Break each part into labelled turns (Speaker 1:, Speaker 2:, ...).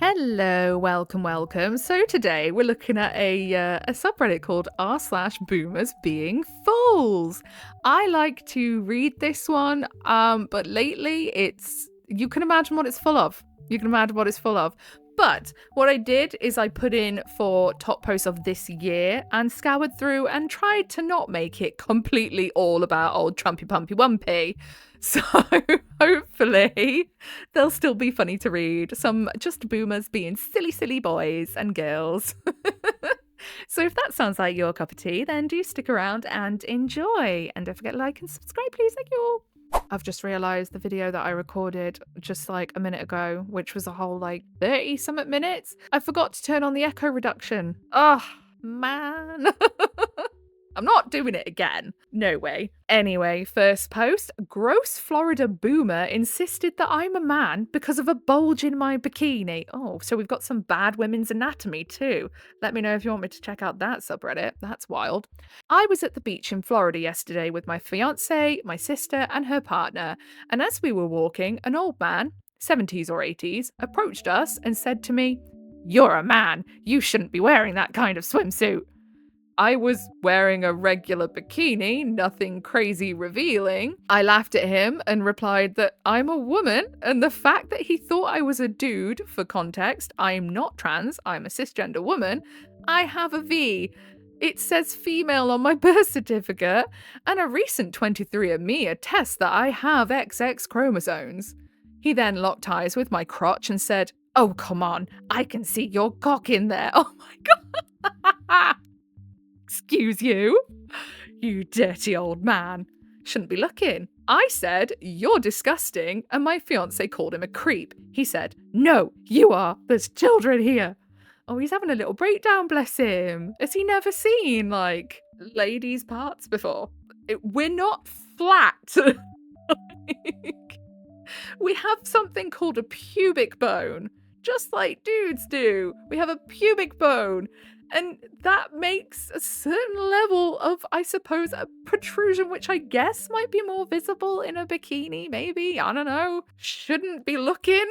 Speaker 1: Hello, welcome. So today we're looking at a subreddit called r/BoomersBeingFools. I like to read this one, but lately you can imagine what it's full of. But what I did is I put in for top posts of this year and scoured through and tried to not make it completely all about old Trumpy Pumpy Wumpy. So hopefully they'll still be funny to read. Some just boomers being silly boys and girls. So if that sounds like your cup of tea, then do stick around and enjoy. And don't forget to like and subscribe, please. Thank you. I've just realised the video that I recorded just like a minute ago, which was a whole 30-something minutes, I forgot to turn on the echo reduction. Oh, man. I'm not doing it again. No way. Anyway, first post. Gross Florida boomer insisted that I'm a man because of a bulge in my bikini. Oh, so we've got some bad women's anatomy too. Let me know if you want me to check out that subreddit. That's wild. I was at the beach in Florida yesterday with my fiance, my sister, and her partner. And as we were walking, an old man, 70s or 80s, approached us and said to me, "You're a man. You shouldn't be wearing that kind of swimsuit." I was wearing a regular bikini, nothing crazy revealing. I laughed at him and replied that I'm a woman, and the fact that he thought I was a dude, for context, I'm not trans, I'm a cisgender woman, I have a V. It says female on my birth certificate, and a recent 23andMe attests that I have XX chromosomes. He then locked eyes with my crotch and said, "Oh, come on, I can see your cock in there." Oh my god. Excuse you? You dirty old man. Shouldn't be looking. I said, "You're disgusting," and my fiance called him a creep. He said, "No, you are. There's children here." Oh, he's having a little breakdown, bless him. Has he never seen, ladies' parts before? We're not flat. We have something called a pubic bone, just like dudes do. We have a pubic bone. And that makes a certain level of, I suppose, a protrusion, which I guess might be more visible in a bikini, maybe. I don't know. Shouldn't be looking.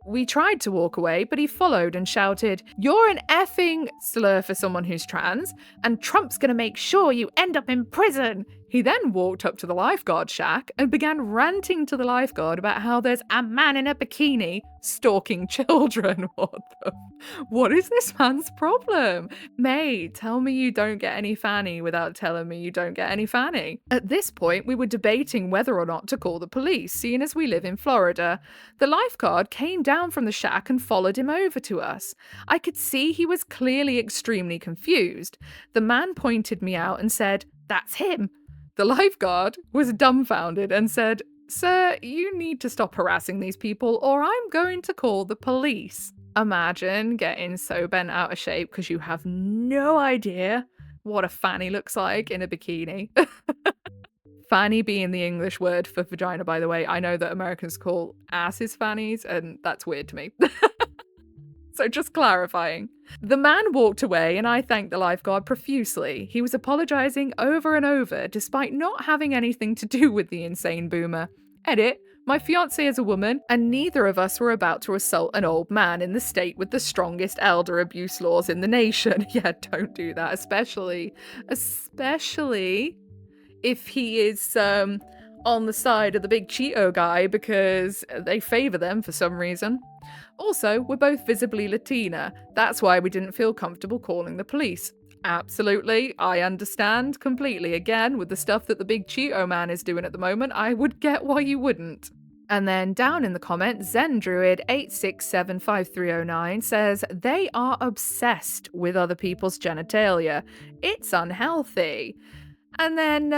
Speaker 1: We tried to walk away, but he followed and shouted, "You're an effing slur for someone who's trans, and Trump's gonna make sure you end up in prison." He then walked up to the lifeguard shack and began ranting to the lifeguard about how there's a man in a bikini stalking children. What is this man's problem? Mate, tell me you don't get any fanny without telling me you don't get any fanny. At this point, we were debating whether or not to call the police, seeing as we live in Florida. The lifeguard came down from the shack and followed him over to us. I could see he was clearly extremely confused. The man pointed me out and said, "That's him." The lifeguard was dumbfounded and said, "Sir, you need to stop harassing these people or I'm going to call the police." Imagine getting so bent out of shape because you have no idea what a fanny looks like in a bikini. Fanny being the English word for vagina, by the way. I know that Americans call asses fannies, and that's weird to me. So just clarifying. The man walked away and I thanked the lifeguard profusely. He was apologizing over and over despite not having anything to do with the insane boomer. Edit, my fiance is a woman and neither of us were about to assault an old man in the state with the strongest elder abuse laws in the nation. Yeah, don't do that, especially if he is on the side of the big Cheeto guy because they favor them for some reason. Also, we're both visibly Latina. That's why we didn't feel comfortable calling the police. Absolutely, I understand completely. Again, with the stuff that the big Cheeto man is doing at the moment, I would get why you wouldn't. And then down in the comment, ZenDruid8675309 says, "They are obsessed with other people's genitalia. It's unhealthy." And then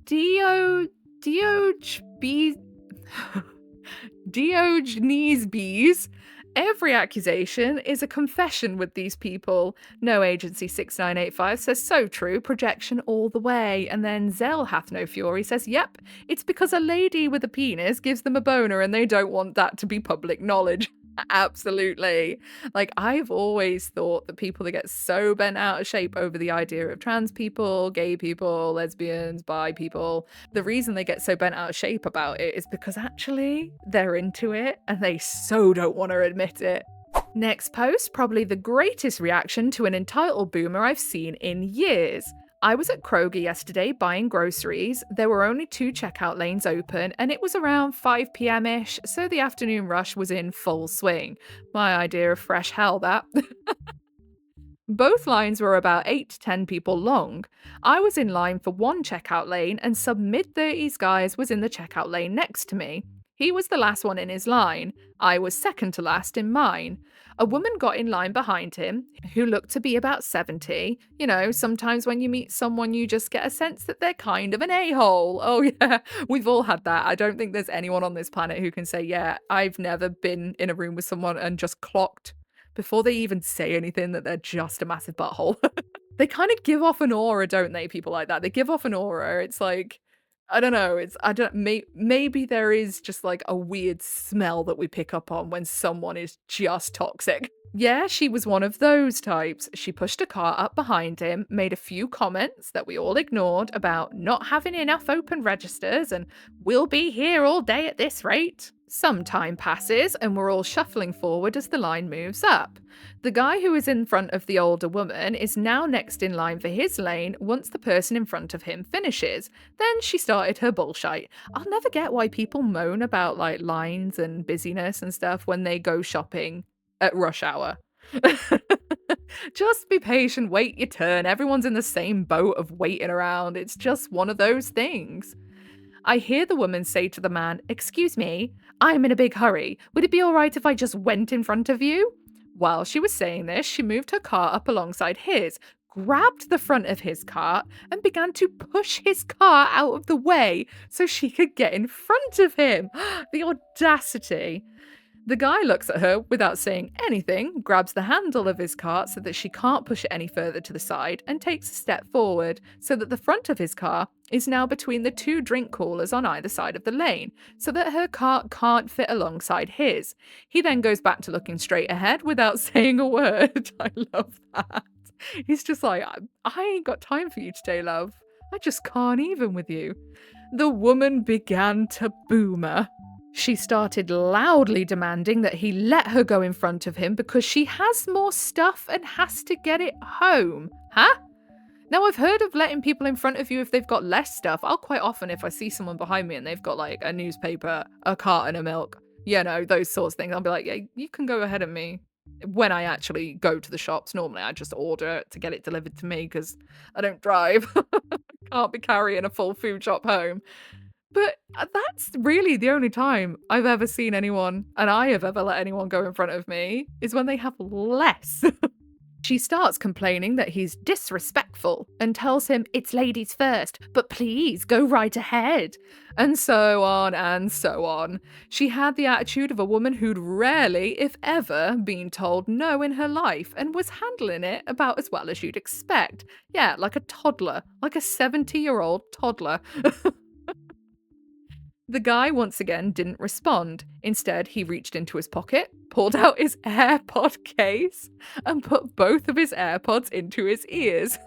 Speaker 1: Diogenes Bees, "Every accusation is a confession with these people." No Agency 6985 says, "So true, projection all the way." And then Zell Hath No Fury says, "Yep, it's because a lady with a penis gives them a boner and they don't want that to be public knowledge." Absolutely. Like, I've always thought that people that get so bent out of shape over the idea of trans people, gay people, lesbians, bi people, the reason they get so bent out of shape about it is because actually they're into it and they so don't want to admit it. Next post, probably the greatest reaction to an entitled boomer I've seen in years. I was at Kroger yesterday buying groceries. There were only 2 checkout lanes open, and it was around 5 pm ish, so the afternoon rush was in full swing. My idea of fresh hell, that. Both lines were about 8 to 10 people long. I was in line for one checkout lane, and some mid 30s guy was in the checkout lane next to me. He was the last one in his line. I was second to last in mine. A woman got in line behind him, who looked to be about 70. You know, sometimes when you meet someone, you just get a sense that they're kind of an a-hole. Oh, yeah, we've all had that. I don't think there's anyone on this planet who can say, yeah, I've never been in a room with someone and just clocked before they even say anything that they're just a massive butthole. They kind of give off an aura, don't they? People like that. They give off an aura. It's like, I don't know. Maybe there is just like a weird smell that we pick up on when someone is just toxic. Yeah, she was one of those types. She pushed a car up behind him, made a few comments that we all ignored about not having enough open registers and we'll be here all day at this rate. Some time passes and we're all shuffling forward as the line moves up. The guy who is in front of the older woman is now next in line for his lane once the person in front of him finishes. Then she started her bullshit. I'll never get why people moan about like lines and busyness and stuff when they go shopping at rush hour. Just be patient, wait your turn. Everyone's in the same boat of waiting around. It's just one of those things. I hear the woman say to the man, "Excuse me, I'm in a big hurry. Would it be all right if I just went in front of you?" While she was saying this, she moved her car up alongside his, grabbed the front of his car, and began to push his car out of the way so she could get in front of him. The audacity. The guy looks at her without saying anything, grabs the handle of his cart so that she can't push it any further to the side, and takes a step forward so that the front of his car is now between the 2 drink coolers on either side of the lane, so that her cart can't fit alongside his. He then goes back to looking straight ahead without saying a word. I love that. He's just like, I ain't got time for you today, love. I just can't even with you. The woman began to boomer. She started loudly demanding that he let her go in front of him because she has more stuff and has to get it home. Huh? Now, I've heard of letting people in front of you if they've got less stuff. I'll quite often, if I see someone behind me and they've got like a newspaper, a carton of milk, you know, those sorts of things, I'll be like, yeah, you can go ahead of me. When I actually go to the shops, normally I just order it to get it delivered to me because I don't drive. Can't be carrying a full food shop home. But that's really the only time I've ever seen anyone, and I have ever let anyone go in front of me, is when they have less. She starts complaining that he's disrespectful and tells him it's ladies first, but please go right ahead. And so on and so on. She had the attitude of a woman who'd rarely, if ever, been told no in her life and was handling it about as well as you'd expect. Yeah, like a toddler, like a 70-year-old toddler. The guy once again didn't respond. Instead, he reached into his pocket, pulled out his AirPod case, and put both of his AirPods into his ears.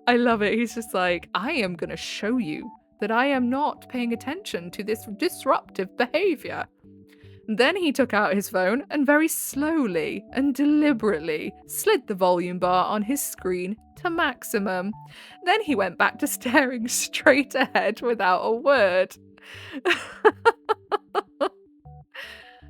Speaker 1: I love it. He's just like, I am going to show you that I am not paying attention to this disruptive behavior. Then he took out his phone and very slowly and deliberately slid the volume bar on his screen to maximum. Then he went back to staring straight ahead without a word.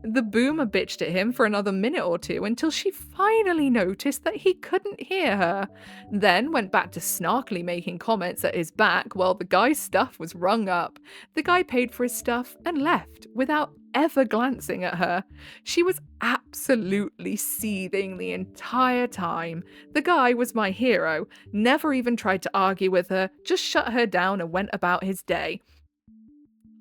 Speaker 1: The boomer bitched at him for another minute or two until she finally noticed that he couldn't hear her, then went back to snarkily making comments at his back while the guy's stuff was rung up. The guy paid for his stuff and left without ever glancing at her. She was absolutely seething the entire time. The guy was my hero, never even tried to argue with her, just shut her down and went about his day.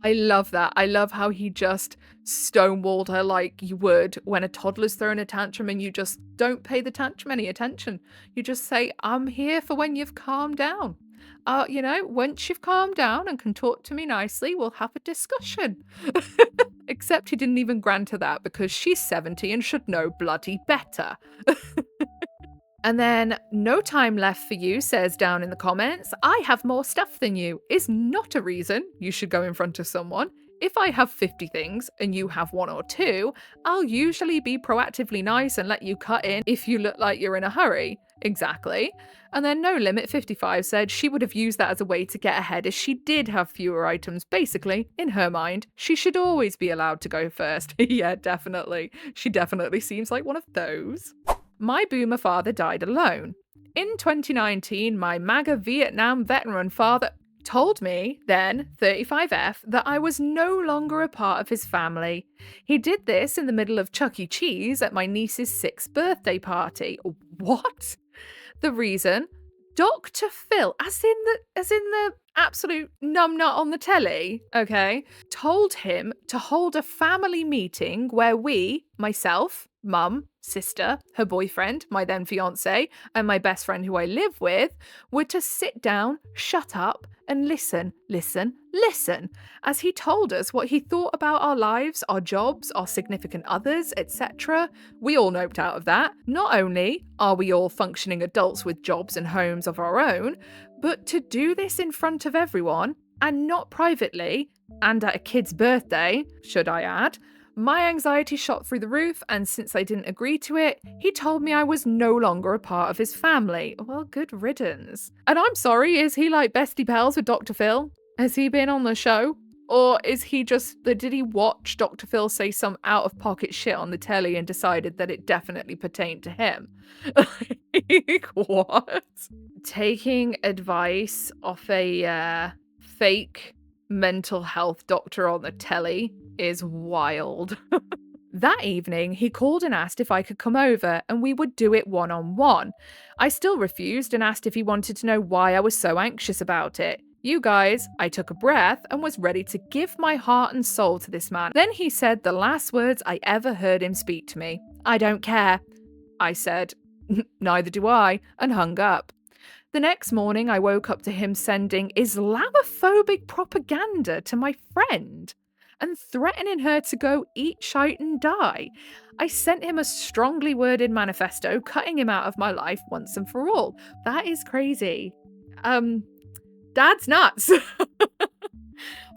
Speaker 1: I love that. I love how he just stonewalled her like you would when a toddler's throwing a tantrum and you just don't pay the tantrum any attention. You just say, I'm here for when you've calmed down. Once you've calmed down and can talk to me nicely, we'll have a discussion. Except he didn't even grant her that because she's 70 and should know bloody better. And then, no time left for you says down in the comments, I have more stuff than you is not a reason you should go in front of someone. If I have 50 things and you have one or two, I'll usually be proactively nice and let you cut in if you look like you're in a hurry. Exactly. And then No Limit 55 said she would have used that as a way to get ahead as she did have fewer items. Basically, in her mind, she should always be allowed to go first. Yeah, definitely. She definitely seems like one of those. My boomer father died alone. In 2019, my MAGA Vietnam veteran father told me, then 35F, that I was no longer a part of his family. He did this in the middle of Chuck E. Cheese at my niece's 6th birthday party. What? The reason? Dr. Phil, as in the absolute numbnut on the telly, okay, told him to hold a family meeting where we, myself, mum, sister, her boyfriend, my then fiance, and my best friend who I live with, were to sit down, shut up, and listen, as he told us what he thought about our lives, our jobs, our significant others, etc. We all noped out of that. Not only are we all functioning adults with jobs and homes of our own, but to do this in front of everyone, and not privately, and at a kid's birthday, should I add, my anxiety shot through the roof, and since I didn't agree to it, he told me I was no longer a part of his family. Well, good riddance. And I'm sorry, is he like bestie pals with Dr. Phil? Has he been on the show? Or did he watch Dr. Phil say some out-of-pocket shit on the telly and decided that it definitely pertained to him? Like, what? Taking advice off a fake mental health doctor on the telly is wild. That evening, he called and asked if I could come over and we would do it one-on-one. I still refused and asked if he wanted to know why I was so anxious about it. You guys, I took a breath and was ready to give my heart and soul to this man. Then he said the last words I ever heard him speak to me. I don't care. I said, neither do I, and hung up. The next morning, I woke up to him sending Islamophobic propaganda to my friend and threatening her to go eat shite and die. I sent him a strongly worded manifesto cutting him out of my life once and for all. That is crazy. Dad's nuts.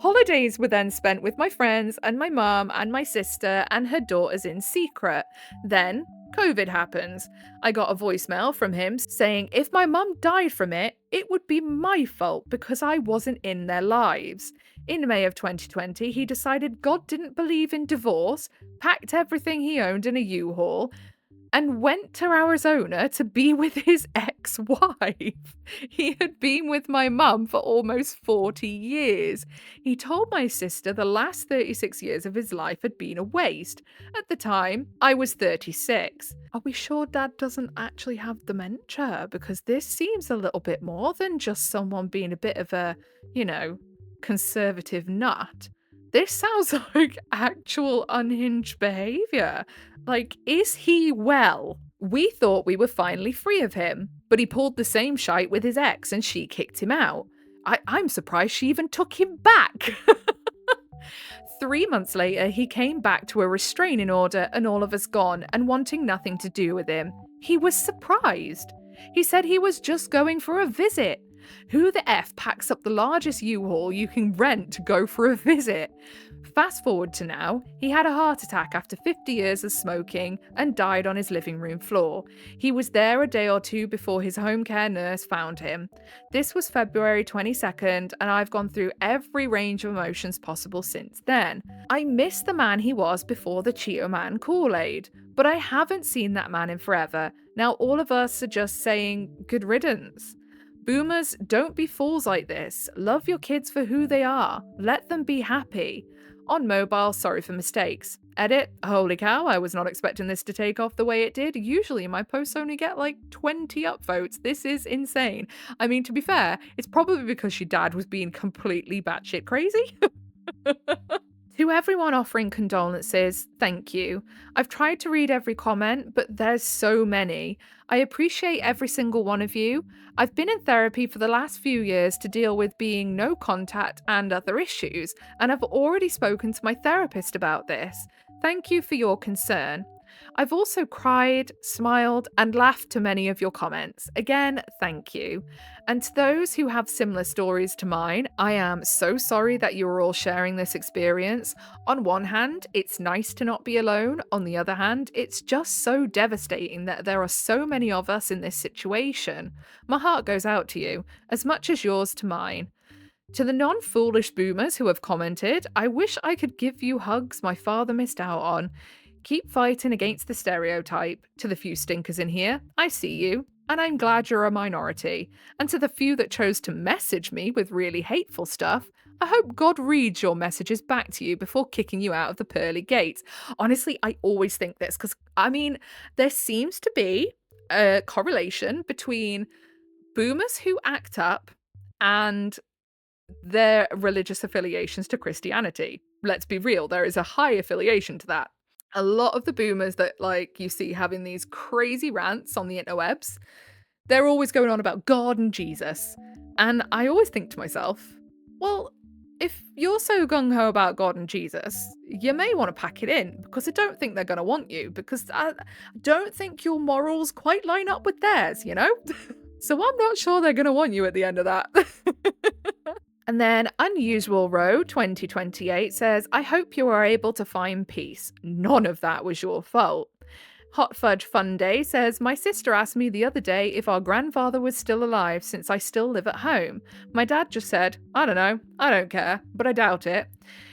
Speaker 1: Holidays were then spent with my friends and my mum and my sister and her daughters in secret. Then COVID happens. I got a voicemail from him saying if my mum died from it, it would be my fault because I wasn't in their lives. In May of 2020, he decided God didn't believe in divorce, packed everything he owned in a U-Haul, and went to Arizona to be with his ex-wife. He had been with my mum for almost 40 years. He told my sister the last 36 years of his life had been a waste. At the time, I was 36. Are we sure Dad doesn't actually have dementia? Because this seems a little bit more than just someone being a bit of a, conservative nut. This sounds like actual unhinged behaviour. Like, is he well? We thought we were finally free of him, but he pulled the same shite with his ex and she kicked him out. I'm surprised she even took him back. 3 months later, he came back to a restraining order and all of us gone and wanting nothing to do with him. He was surprised. He said he was just going for a visit. Who the F packs up the largest U-Haul you can rent to go for a visit? Fast forward to now, he had a heart attack after 50 years of smoking and died on his living room floor. He was there a day or two before his home care nurse found him. This was February 22nd, and I've gone through every range of emotions possible since then. I miss the man he was before the Cheeto Man Kool-Aid, but I haven't seen that man in forever. Now all of us are just saying good riddance. Boomers, don't be fools like this. Love your kids for who they are. Let them be happy. On mobile, sorry for mistakes. Edit, holy cow, I was not expecting this to take off the way it did. Usually my posts only get like 20 upvotes. This is insane. I mean, to be fair, it's probably because your dad was being completely batshit crazy. To everyone offering condolences, thank you. I've tried to read every comment, but there's so many. I appreciate every single one of you. I've been in therapy for the last few years to deal with being no contact and other issues, and I've already spoken to my therapist about this. Thank you for your concern. I've also cried, smiled, and laughed to many of your comments. Again, thank you. And to those who have similar stories to mine, I am so sorry that you are all sharing this experience. On one hand, it's nice to not be alone. On the other hand, it's just so devastating that there are so many of us in this situation. My heart goes out to you, as much as yours to mine. To the non-foolish boomers who have commented, I wish I could give you hugs my father missed out on. Keep fighting against the stereotype. To the few stinkers in here, I see you, and I'm glad you're a minority. And to the few that chose to message me with really hateful stuff, I hope God reads your messages back to you before kicking you out of the pearly gates. Honestly, I always think this because, there seems to be a correlation between boomers who act up and their religious affiliations to Christianity. Let's be real, there is a high affiliation to that. A lot of the boomers that you see having these crazy rants on the interwebs, they're always going on about God and Jesus. And I always think to myself, well, if you're so gung-ho about God and Jesus, you may want to pack it in, because I don't think they're going to want you, because I don't think your morals quite line up with theirs, you know? So I'm not sure they're going to want you at the end of that. And then Unusual Row 2028 says, I hope you are able to find peace. None of that was your fault. Hot Fudge Fun Day says, my sister asked me the other day if our grandfather was still alive since I still live at home. My dad just said, I don't know, I don't care, but I doubt it.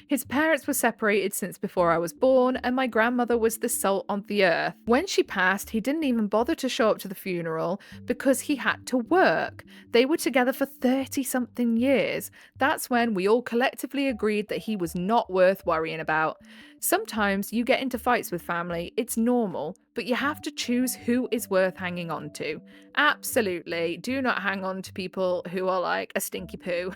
Speaker 1: His parents were separated since before I was born, and my grandmother was the salt on the earth. When she passed, he didn't even bother to show up to the funeral because he had to work. They were together for 30-something years. That's when we all collectively agreed that he was not worth worrying about. Sometimes you get into fights with family, it's normal, but you have to choose who is worth hanging on to. Absolutely, do not hang on to people who are like a stinky poo.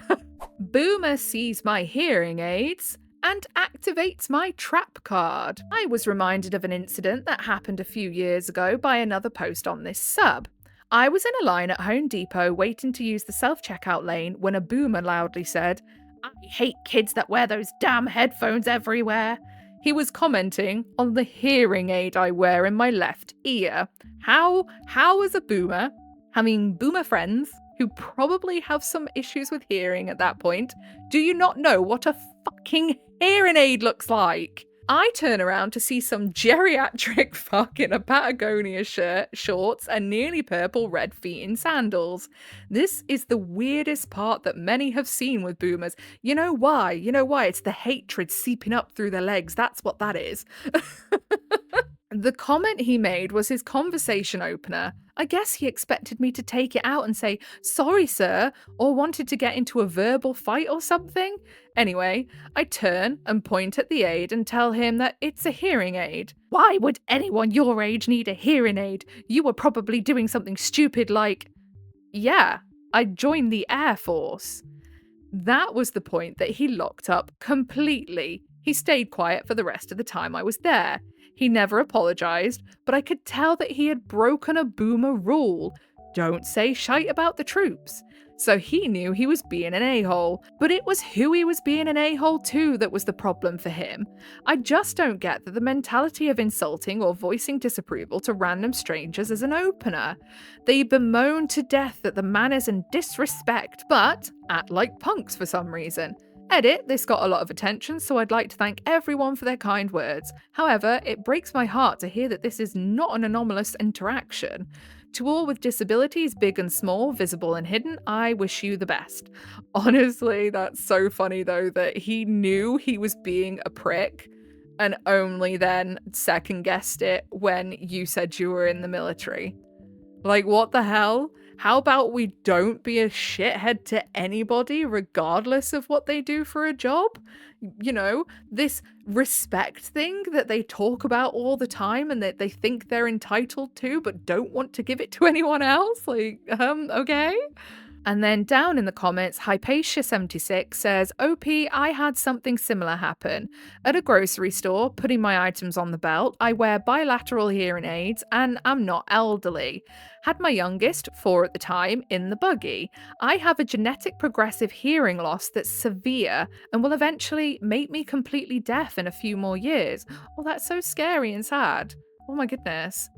Speaker 1: Boomer sees my hearing aids and activates my trap card. I was reminded of an incident that happened a few years ago by another post on this sub. I was in a line at Home Depot waiting to use the self-checkout lane when a boomer loudly said, I hate kids that wear those damn headphones everywhere. He was commenting on the hearing aid I wear in my left ear. How as a boomer, having boomer friends who probably have some issues with hearing at that point, do you not know what a fucking hearing aid looks like? I turn around to see some geriatric fuck in a Patagonia shirt, shorts, and nearly purple red feet in sandals. This is the weirdest part that many have seen with boomers. You know why? It's the hatred seeping up through their legs. That's what that is. The comment he made was his conversation opener. I guess he expected me to take it out and say, sorry, sir, or wanted to get into a verbal fight or something. Anyway, I turn and point at the aid and tell him that it's a hearing aid. Why would anyone your age need a hearing aid? You were probably doing something stupid like, yeah, I joined the Air Force. That was the point that he locked up completely. He stayed quiet for the rest of the time I was there. He never apologised, but I could tell that he had broken a boomer rule. Don't say shite about the troops. So he knew he was being an a-hole, but it was who he was being an a-hole to that was the problem for him. I just don't get that the mentality of insulting or voicing disapproval to random strangers is an opener. They bemoan to death that the manners and disrespect, but act like punks for some reason. Edit, this got a lot of attention, so I'd like to thank everyone for their kind words. However, it breaks my heart to hear that this is not an anomalous interaction. To all with disabilities, big and small, visible and hidden, I wish you the best. Honestly, that's so funny though that he knew he was being a prick and only then second-guessed it when you said you were in the military. Like, what the hell? How about we don't be a shithead to anybody regardless of what they do for a job? You know, this respect thing that they talk about all the time and that they think they're entitled to but don't want to give it to anyone else? Okay? And then down in the comments, Hypatia76 says, OP, I had something similar happen. At a grocery store, putting my items on the belt, I wear bilateral hearing aids and I'm not elderly. Had my youngest, 4 at the time, in the buggy. I have a genetic progressive hearing loss that's severe and will eventually make me completely deaf in a few more years. Oh, that's so scary and sad. Oh my goodness.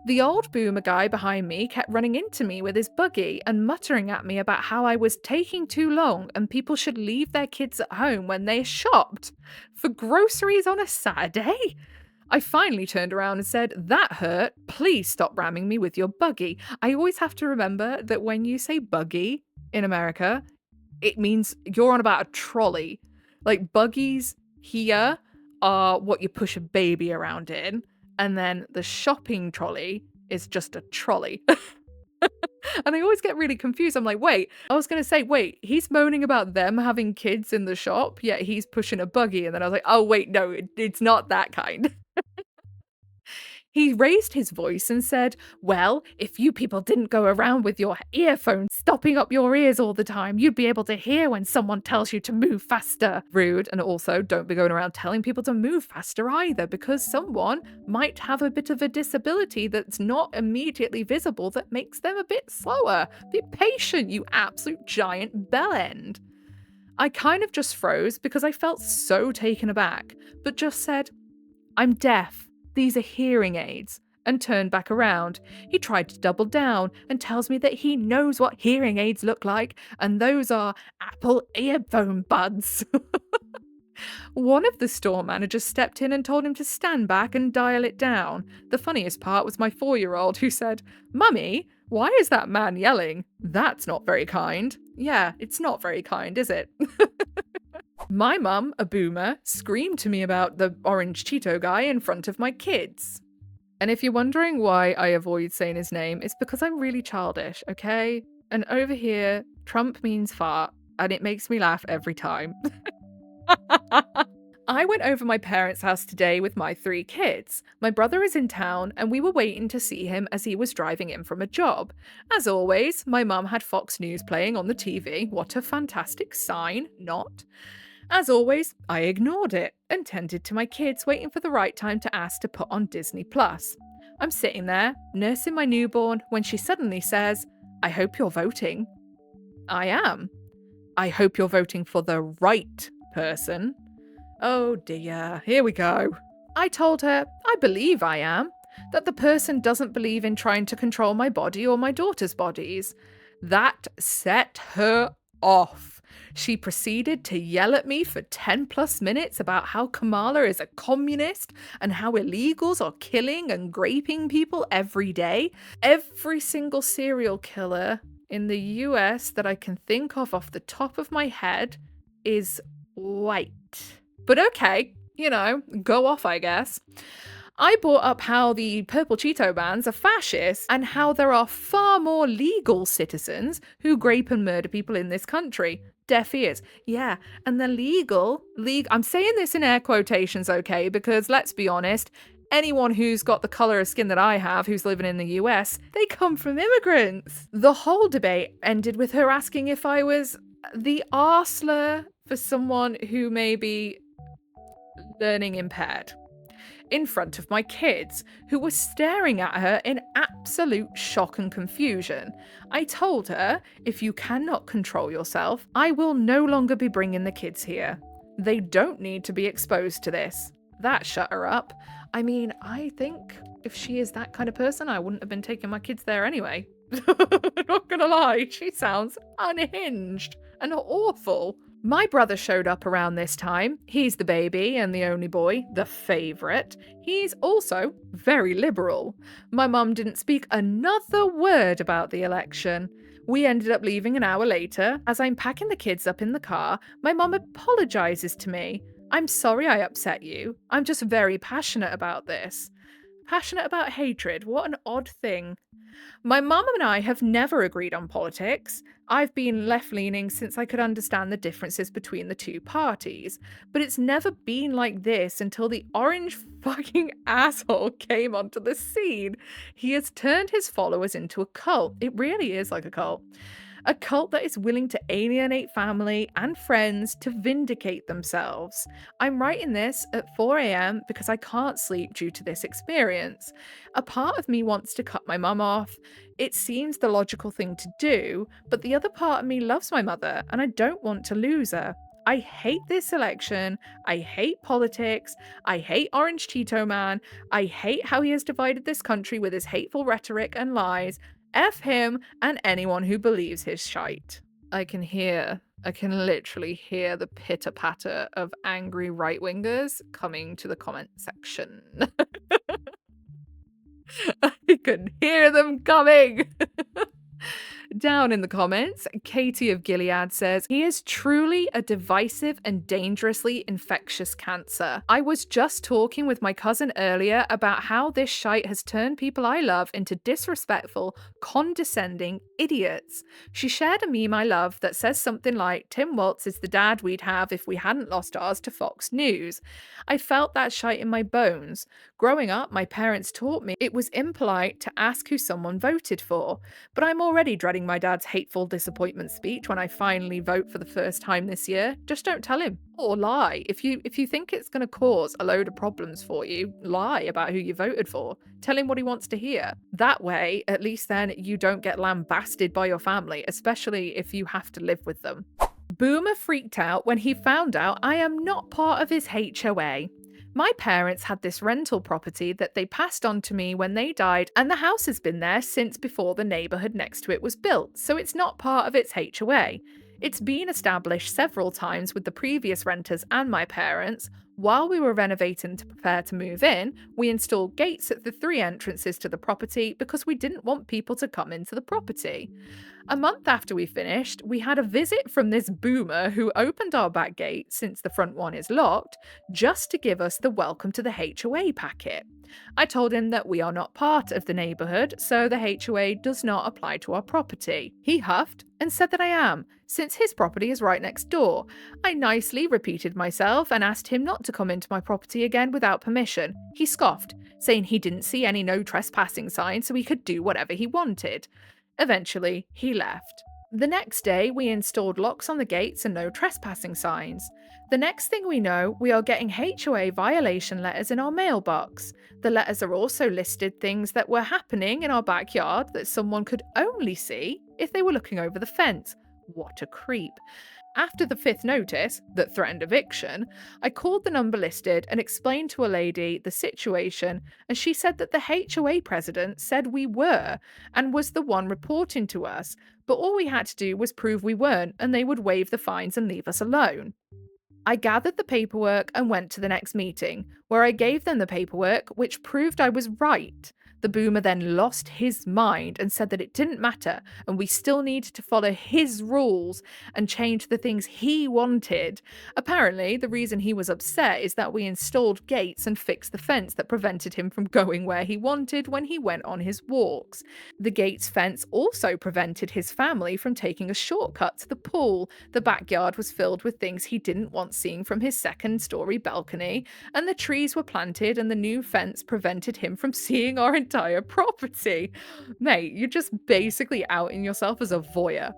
Speaker 1: The old boomer guy behind me kept running into me with his buggy and muttering at me about how I was taking too long and people should leave their kids at home when they shopped for groceries on a Saturday. I finally turned around and said, that hurt. Please stop ramming me with your buggy. I always have to remember that when you say buggy in America, it means you're on about a trolley. Like buggies here are what you push a baby around in. And then the shopping trolley is just a trolley. And I always get really confused. I'm like, wait, he's moaning about them having kids in the shop, yet he's pushing a buggy. And then I was like, oh, wait, no, it's not that kind. He raised his voice and said, well, if you people didn't go around with your earphones stopping up your ears all the time, you'd be able to hear when someone tells you to move faster. Rude. And also, don't be going around telling people to move faster either, because someone might have a bit of a disability that's not immediately visible that makes them a bit slower. Be patient, you absolute giant bellend. I kind of just froze because I felt so taken aback, but just said, I'm deaf. These are hearing aids, and turned back around. He tried to double down and tells me that he knows what hearing aids look like, and those are Apple earphone buds. One of the store managers stepped in and told him to stand back and dial it down. The funniest part was my 4-year-old who said, Mummy, why is that man yelling? That's not very kind. Yeah, it's not very kind, is it? My mum, a boomer, screamed to me about the orange Cheeto guy in front of my kids. And if you're wondering why I avoid saying his name, it's because I'm really childish, okay? And over here, Trump means fart, and it makes me laugh every time. I went over my parents' house today with my 3 kids. My brother is in town, and we were waiting to see him as he was driving in from a job. As always, my mum had Fox News playing on the TV. What a fantastic sign, not. As always, I ignored it and tended to my kids, waiting for the right time to ask to put on Disney+. I'm sitting there, nursing my newborn, when she suddenly says, I hope you're voting. I am. I hope you're voting for the right person. Oh dear, here we go. I told her, I believe I am, that the person doesn't believe in trying to control my body or my daughter's bodies. That set her off. She proceeded to yell at me for 10+ minutes about how Kamala is a communist and how illegals are killing and raping people every day. Every single serial killer in the US that I can think of off the top of my head is white. But okay, go off, I guess. I brought up how the purple Cheeto bands are fascist and how there are far more legal citizens who grape and murder people in this country. Deaf ears. Yeah, and the legal, I'm saying this in air quotations, okay, because let's be honest, anyone who's got the colour of skin that I have, who's living in the US, they come from immigrants. The whole debate ended with her asking if I was the arsler for someone who may be learning impaired, in front of my kids, who were staring at her in absolute shock and confusion. I told her, if you cannot control yourself, I will no longer be bringing the kids here. They don't need to be exposed to this. That shut her up. I mean, I think if she is that kind of person, I wouldn't have been taking my kids there anyway. Not gonna lie, she sounds unhinged and awful. My brother showed up around this time. He's the baby and the only boy, the favourite. He's also very liberal. My mum didn't speak another word about the election. We ended up leaving an hour later. As I'm packing the kids up in the car, my mum apologises to me. I'm sorry I upset you. I'm just very passionate about this. Passionate about hatred. What an odd thing. My mum and I have never agreed on politics. I've been left-leaning since I could understand the differences between the two parties. But it's never been like this until the orange fucking asshole came onto the scene. He has turned his followers into a cult. It really is like a cult. A cult that is willing to alienate family and friends to vindicate themselves. I'm writing this at 4 a.m. because I can't sleep due to this experience. A part of me wants to cut my mum off. It seems the logical thing to do, but the other part of me loves my mother and I don't want to lose her. I hate this election. I hate politics. I hate Orange Cheeto Man. I hate how he has divided this country with his hateful rhetoric and lies. F him and anyone who believes his shite. I can literally hear the pitter patter of angry right wingers coming to the comment section. I can hear them coming. Down in the comments, Katie of Gilead says, he is truly a divisive and dangerously infectious cancer. I was just talking with my cousin earlier about how this shite has turned people I love into disrespectful, condescending idiots. She shared a meme I love that says something like, Tim Waltz is the dad we'd have if we hadn't lost ours to Fox News. I felt that shite in my bones. Growing up, my parents taught me it was impolite to ask who someone voted for, but I'm already dreading my dad's hateful disappointment speech when I finally vote for the first time this year. Just don't tell him. Or lie. If you think it's going to cause a load of problems for you, lie about who you voted for. Tell him what he wants to hear. That way, at least then you don't get lambasted by your family, especially if you have to live with them. Boomer freaked out when he found out I am not part of his HOA. My parents had this rental property that they passed on to me when they died, and the house has been there since before the neighbourhood next to it was built, so it's not part of its HOA. It's been established several times with the previous renters and my parents. While we were renovating to prepare to move in, we installed gates at the 3 entrances to the property because we didn't want people to come into the property. A month after we finished, we had a visit from this boomer who opened our back gate, since the front one is locked, just to give us the welcome to the HOA packet. I told him that we are not part of the neighbourhood, so the HOA does not apply to our property. He huffed and said that I am, since his property is right next door. I nicely repeated myself and asked him not to come into my property again without permission. He scoffed, saying he didn't see any no trespassing sign, so he could do whatever he wanted. Eventually, he left. The next day, we installed locks on the gates and no trespassing signs. The next thing we know, we are getting HOA violation letters in our mailbox. The letters are also listed things that were happening in our backyard that someone could only see if they were looking over the fence. What a creep. After the 5th notice, that threatened eviction, I called the number listed and explained to a lady the situation, and she said that the HOA president said we were, and was the one reporting to us, but all we had to do was prove we weren't, and they would waive the fines and leave us alone. I gathered the paperwork and went to the next meeting, where I gave them the paperwork, which proved I was right. The boomer then lost his mind and said that it didn't matter and we still needed to follow his rules and change the things he wanted. Apparently, the reason he was upset is that we installed gates and fixed the fence that prevented him from going where he wanted when he went on his walks. The gates fence also prevented his family from taking a shortcut to the pool. The backyard was filled with things he didn't want seeing from his 2nd-story balcony, and the trees were planted and the new fence prevented him from seeing our entire property. Mate, you're just basically outing yourself as a voyeur.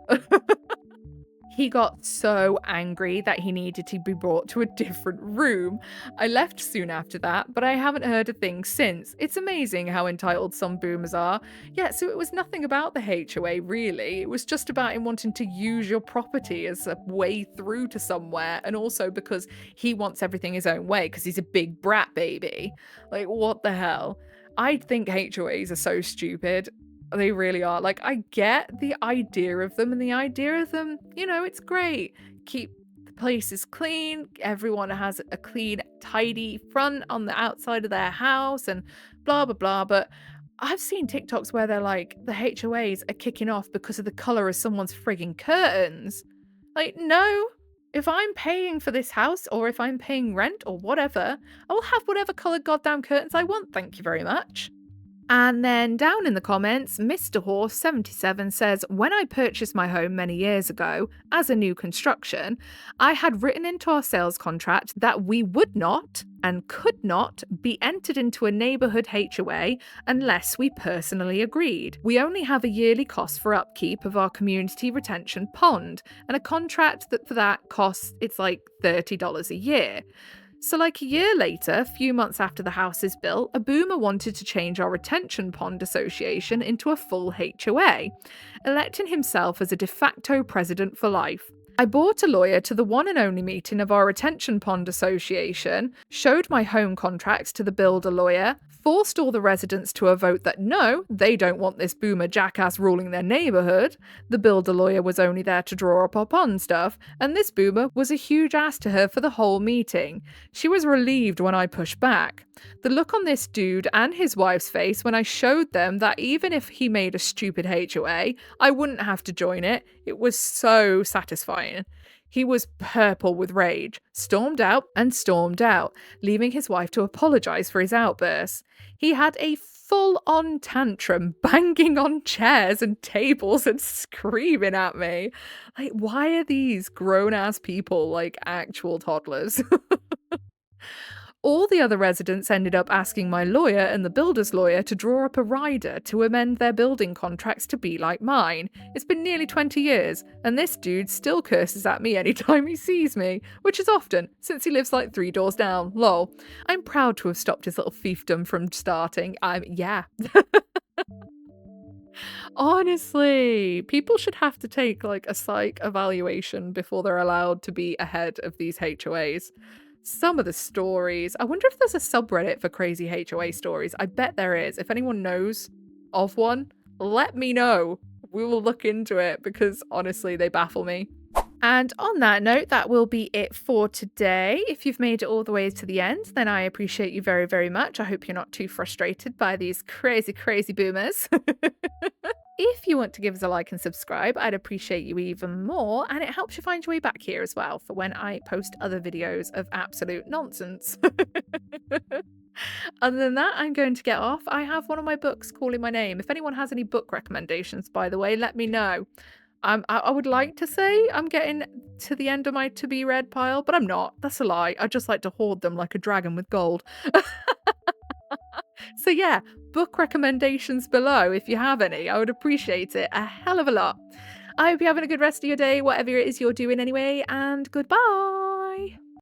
Speaker 1: He got so angry that he needed to be brought to a different room. I left soon after that, but I haven't heard a thing since. It's amazing how entitled some boomers are. Yeah, so it was nothing about the HOA, really. It was just about him wanting to use your property as a way through to somewhere, and also because he wants everything his own way because he's a big brat baby. Like, what the hell? I think HOAs are so stupid. They really are. Like, I get the idea of them, and the idea of them, it's great. Keep the places clean. Everyone has a clean, tidy front on the outside of their house and blah, blah, blah. But I've seen TikToks where they're like, the HOAs are kicking off because of the color of someone's frigging curtains. Like, no. If I'm paying for this house, or if I'm paying rent or whatever, I will have whatever colored goddamn curtains I want. Thank you very much. And then down in the comments, Mr. Horse77 says, when I purchased my home many years ago as a new construction, I had written into our sales contract that we would not and could not be entered into a neighbourhood HOA unless we personally agreed. We only have a yearly cost for upkeep of our community retention pond, and a contract that for that costs it's like $30 a year. So, like a year later, a few months after the house is built, a boomer wanted to change our retention pond association into a full HOA, electing himself as a de facto president for life. I brought a lawyer to the one and only meeting of our retention pond association, showed my home contracts to the builder lawyer, forced all the residents to a vote that no, they don't want this boomer jackass ruling their neighbourhood. The builder lawyer was only there to draw up our pond stuff, and this boomer was a huge ass to her for the whole meeting. She was relieved when I pushed back. The look on this dude and his wife's face when I showed them that even if he made a stupid HOA, I wouldn't have to join it, it was so satisfying. He was purple with rage, stormed out, leaving his wife to apologise for his outburst. He had a full-on tantrum, banging on chairs and tables and screaming at me. Like, why are these grown-ass people like actual toddlers? All the other residents ended up asking my lawyer and the builder's lawyer to draw up a rider to amend their building contracts to be like mine. It's been nearly 20 years, and this dude still curses at me anytime he sees me, which is often, since he lives like 3 doors down, lol. I'm proud to have stopped his little fiefdom from starting. Yeah. Honestly, people should have to take like a psych evaluation before they're allowed to be ahead of these HOAs. Some of the stories. I wonder if there's a subreddit for crazy HOA stories. I bet there is. If anyone knows of one, let me know. We will look into it because honestly, they baffle me. And on that note, that will be it for today. If you've made it all the way to the end, then I appreciate you very, very much. I hope you're not too frustrated by these crazy, crazy boomers. If you want to give us a like and subscribe, I'd appreciate you even more, and it helps you find your way back here as well for when I post other videos of absolute nonsense. Other than that, I'm going to get off. I have one of my books calling my name. If anyone has any book recommendations, by the way, let me know. I would like to say I'm getting to the end of my to-be-read pile, but I'm not. That's a lie. I just like to hoard them like a dragon with gold. So yeah, book recommendations below if you have any. I would appreciate it a hell of a lot. I hope you're having a good rest of your day, whatever it is you're doing anyway, and goodbye!